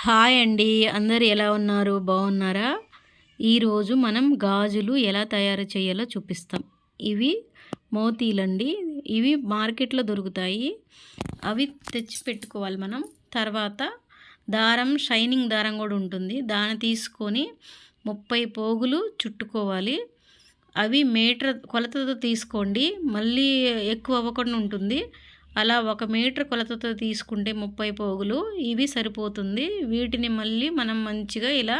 Hi అండి. అందరూ ఎలా ఉన్నారు? బాగున్నారా? ఈరోజు మనం గాజులు ఎలా తయారు చేయాలో చూపిస్తాం. ఇవి మోతీలండి. ఇవి మార్కెట్‌లో దొరుకుతాయి. అవి తెచ్చి పెట్టుకోవాలి మనం. తర్వాత దారం, షైనింగ్ దారం గూడా ఉంటుంది. దాన్ని తీసుకొని 30 పోగులు చుట్టుకోవాలి. అవి మీటర్ కొలతతో తీసుకోండి. మళ్ళీ ఎక్కువ అవ్వకుండా ఉంటుంది. అలా 1 మీటర్ కొలతతో తీసుకుంటే 30 పోగులు ఇవి సరిపోతుంది. వీటిని మళ్ళీ మనం మంచిగా ఇలా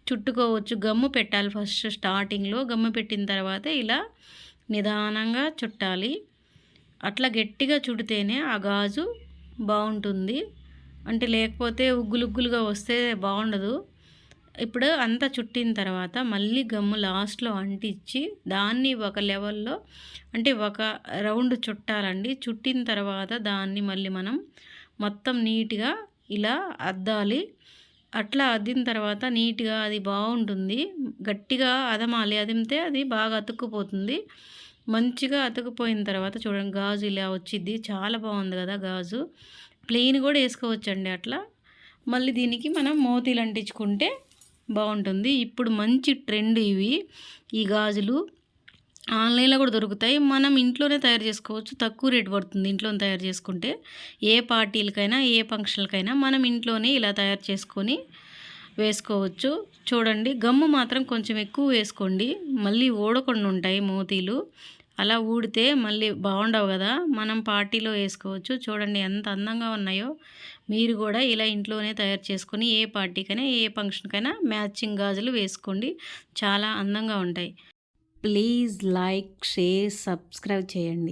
చుట్టుకోవచ్చు. గమ్ము పెట్టాలి ఫస్ట్ స్టార్టింగ్‌లో. గమ్ము పెట్టిన తర్వాత ఇలా నిదానంగా చుట్టాలి. అట్లా గట్టిగా చుడితేనే ఆ గాజు బావుంటుంది. అంటే లేకపోతే ఉగ్గులుగ్గులుగా వస్తే బావుండదు. ఇప్పుడు అంతా చుట్టిన తర్వాత మళ్ళీ గమ్ము లాస్ట్‌లో అంటించి దాన్ని ఒక లెవెల్‌లో అంటే ఒక రౌండ్ చుట్టాలండి. చుట్టిన తర్వాత దాన్ని మళ్ళీ మనం మొత్తం నీట్‌గా ఇలా అద్దాలి. అట్లా అద్దిన తర్వాత నీట్‌గా అది బావుంటుంది. గట్టిగా అదమాలి. అదిమితే అది బాగా అతుక్కుపోతుంది. మంచిగా అతుక్కుపోయిన తర్వాత చూడండి గాజు ఇలా వచ్చిద్ది. చాలా బాగుంది కదా గాజు. ప్లెయిన్ కూడా వేసుకోవచ్చండి అట్లా. మళ్ళీ దీనికి మనం మోతీలు అంటించుకుంటే బాగుంటుంది. ఇప్పుడు మంచి ట్రెండ్ ఇవి. ఈ గాజులు ఆన్లైన్లో కూడా దొరుకుతాయి. మనం ఇంట్లోనే తయారు చేసుకోవచ్చు. తక్కువ రేటు పడుతుంది ఇంట్లోనే తయారు చేసుకుంటే. ఏ పార్టీలకైనా ఏ ఫంక్షన్లకైనా మనం ఇంట్లోనే ఇలా తయారు చేసుకొని వేసుకోవచ్చు. చూడండి గమ్ము మాత్రం కొంచెం ఎక్కువ వేసుకోండి. మళ్ళీ ఊడకుండా ఉంటాయి మోతీలు. అలా ఊడితే మళ్ళీ బాగుండవు కదా. మనం పార్టీలో వేసుకోవచ్చు. చూడండి ఎంత అందంగా ఉన్నాయో. మీరు కూడా ఇలా ఇంట్లోనే తయారు చేసుకొని ఏ పార్టీకైనా ఏ ఫంక్షన్కైనా మ్యాచింగ్ గాజులు వేసుకోండి. చాలా అందంగా ఉంటాయి. ప్లీజ్ లైక్, షేర్, సబ్స్క్రైబ్ చేయండి.